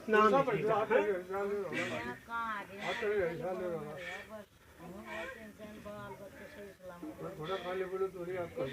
नाम थोड़ा खाली बोलो तो ही आपका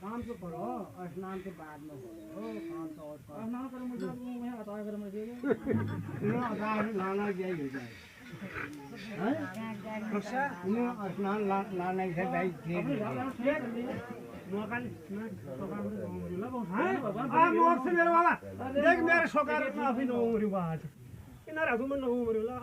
काम तो करो स्नान के बाद में हो काम तो और स्नान करो मुझे मैं अता कर मुझे ये अता लाना क्या हो जाए स्नान लाने से भाई मोर से मेरे वाला देख मेरे शोकार काफी नो उम्र बात किनारा घूम नो उम्र ला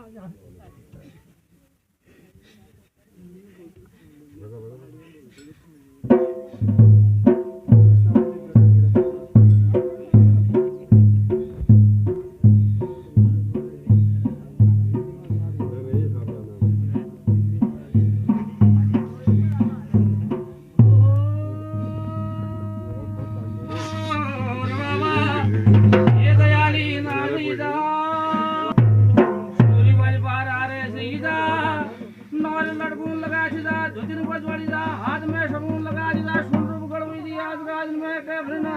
हाथ में सबून लगा दिया सुन रूप गड़वी दिया गाज में के भरना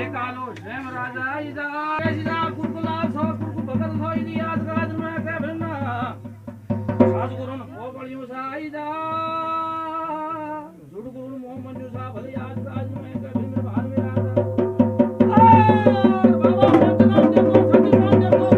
एक आलो स्वयं राजा इदा सीधा कुरकुला सो कुरकु भगत होई दिया गाज में के भरना सास गुरुन ओ बलियो साईदा जुड़ गुरुन मोह मंजू सा भले आज गाज में के भरना भार में राजा बाबा नाम देखो सती नाम देखो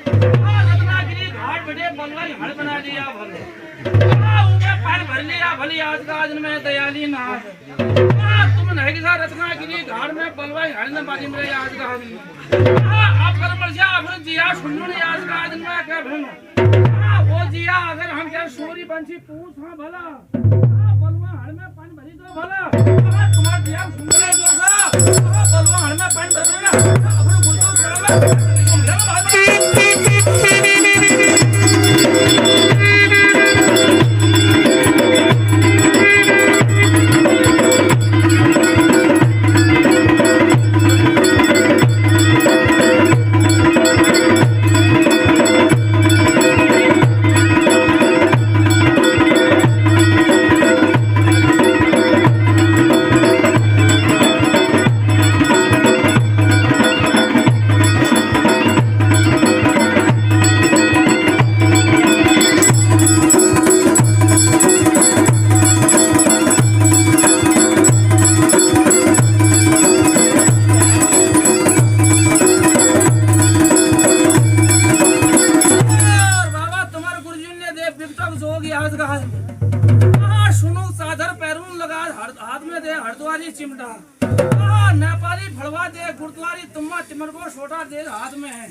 रत्नागिरी घाट बड़े बलवाई हड़ बना दिया भले पैर भर लिया भली आज का आज में दयाली नाथ तुम नहीं सा रत्नागिरी घाट में बलवाई हड़ ने बाजी मेरे आज का आज में आप कर मर्जिया अगर जिया सुनू ने आज का आज में क्या भनो वो जिया अगर हम क्या सूरी पंछी पूछ हां भला बलवा हड़ में पानी भरी दो भला तुम्हारा जिया सुन ले जो सा बलवा हड़ में पानी भर देना अपने गुलतो चला तुम ले बात नेपाली फड़वा दे गुरुद्वारी तुम्मा टिमरगो छोटा दे हाथ में है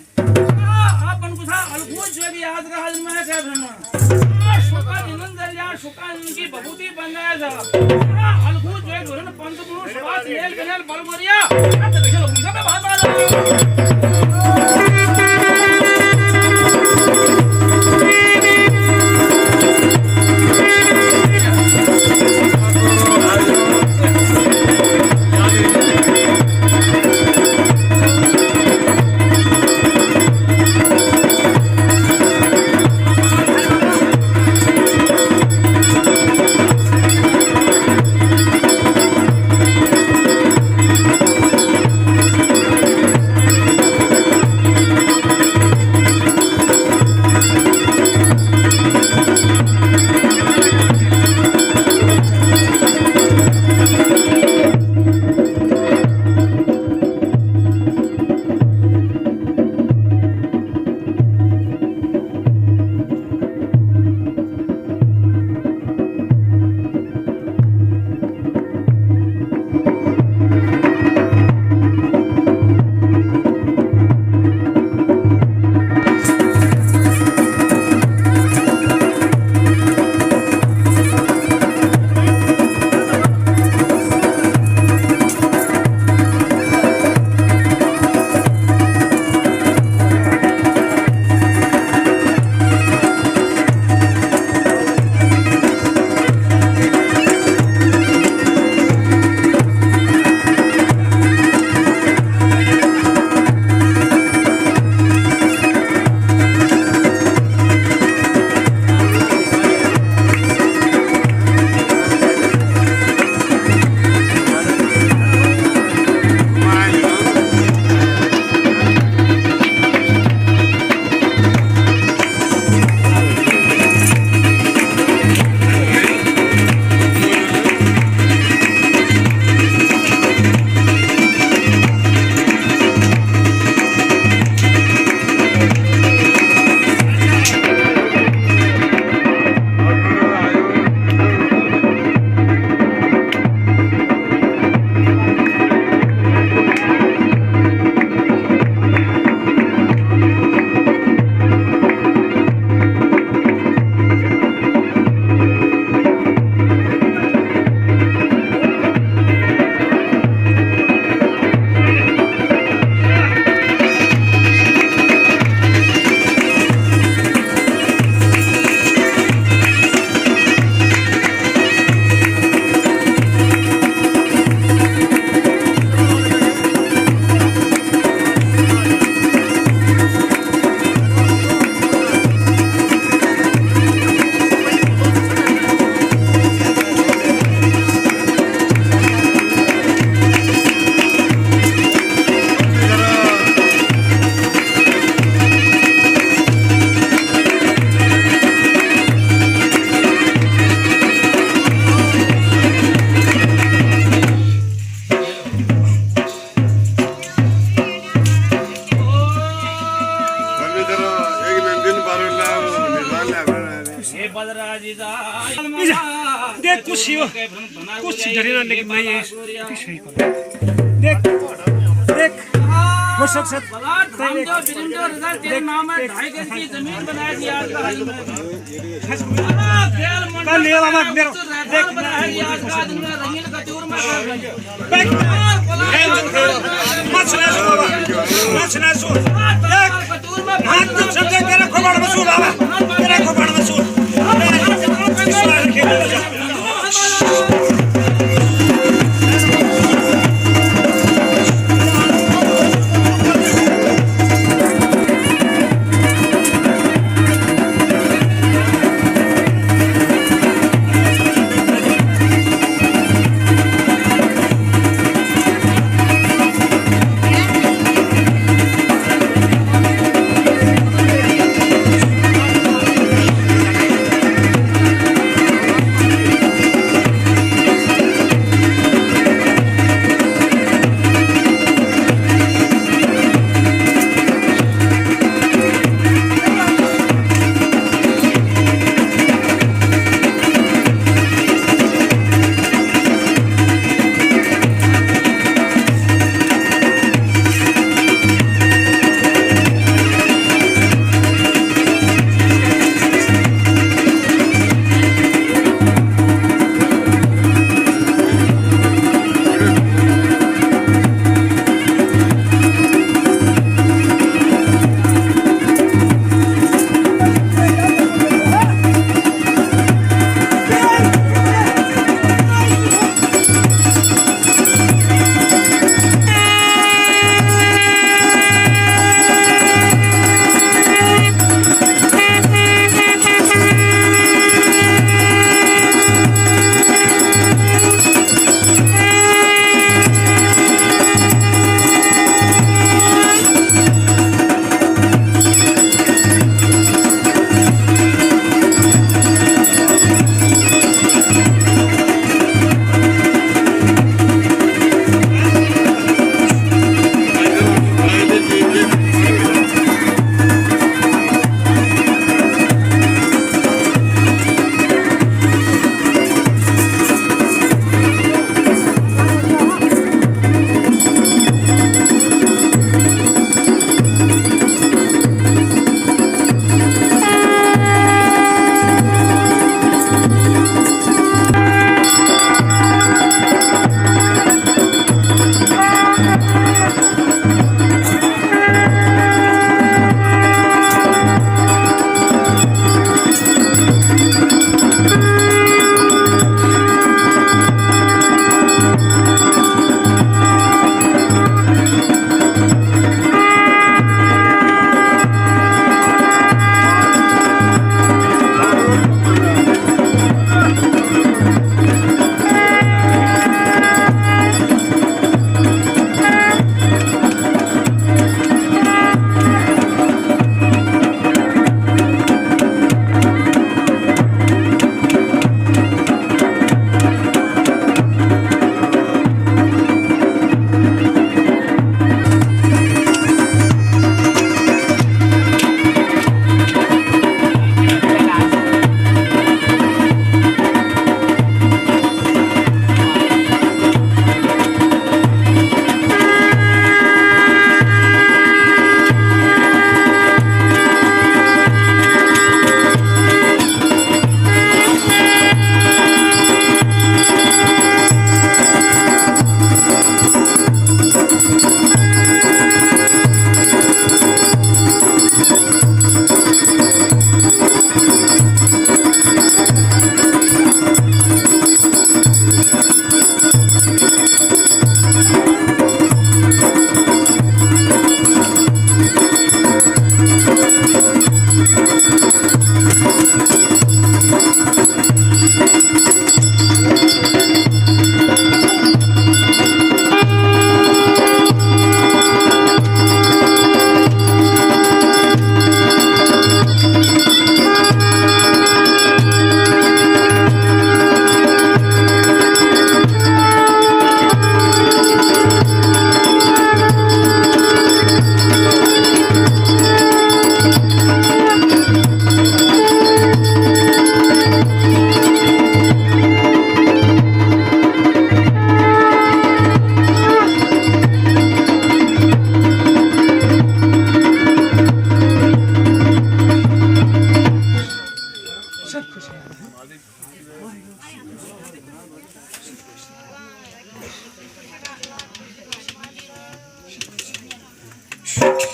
आप बनकुसा अलगू जो भी आज का हाथ में है कह भरना शुका जिनन दरिया शुका इनकी बबूती बन जाएगा अलगू जो गुरन पंत गुरु स्वास नेल कनेल बलगोरिया अब देख लो मुझे पे बात देख कुछ ही हो कुछ डरेना लेकिन मैं ये सही कर देख देख वो सब सब तेरे नाम है 2.5 गज की जमीन बना दिया आज का आज में कल ले मामा मेरा देख बना है आज का आज में रंगीन कचूर में मत सुना सो बाबा मत सुना सो देख कचूर में हाथ तुम समझे तेरा खोपड़ मसूल बाबा तेरा खोपड़ मसूल विश्वास रखे Thank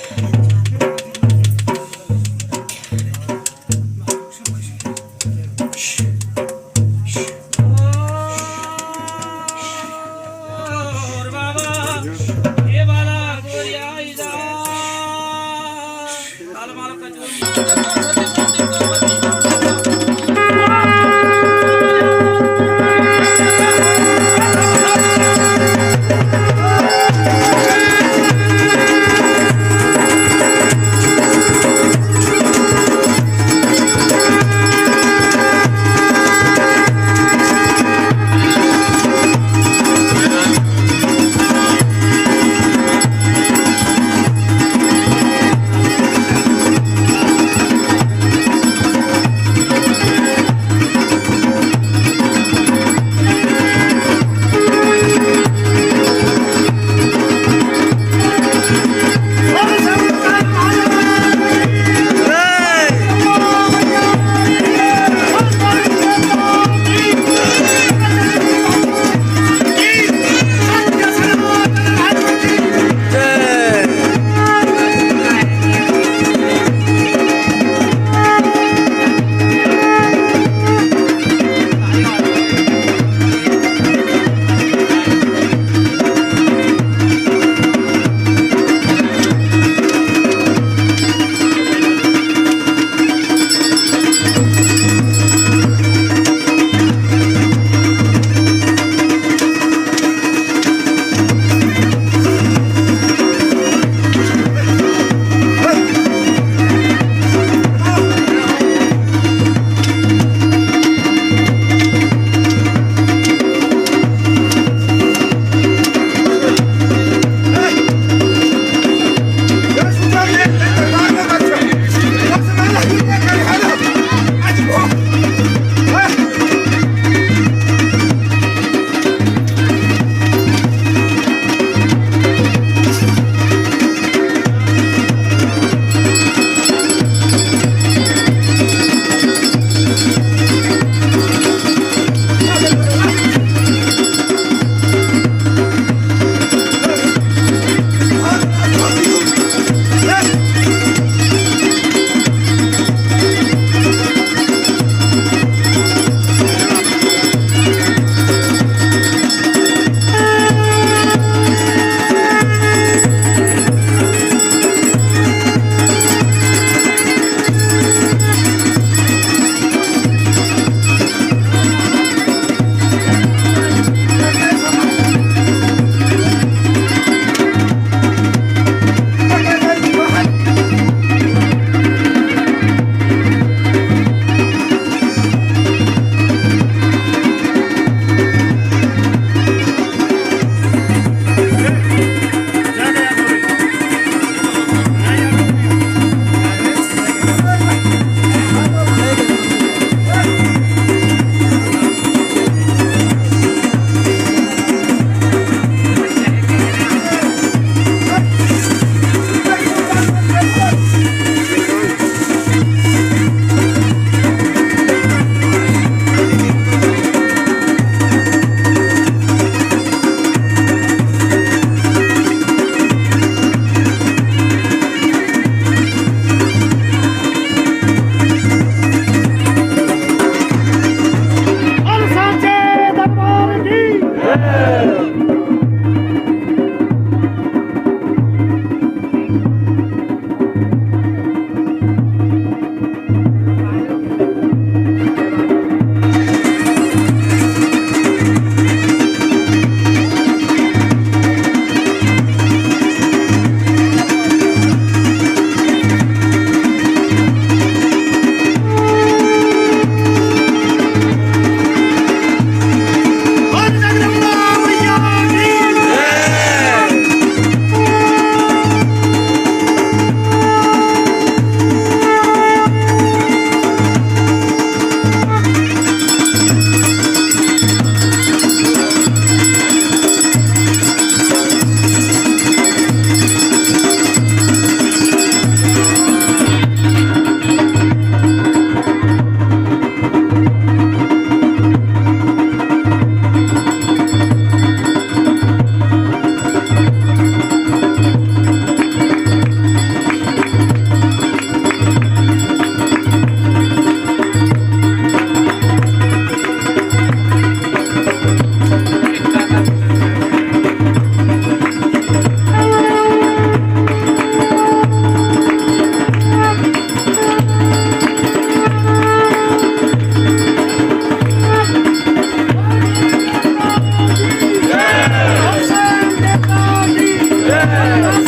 जय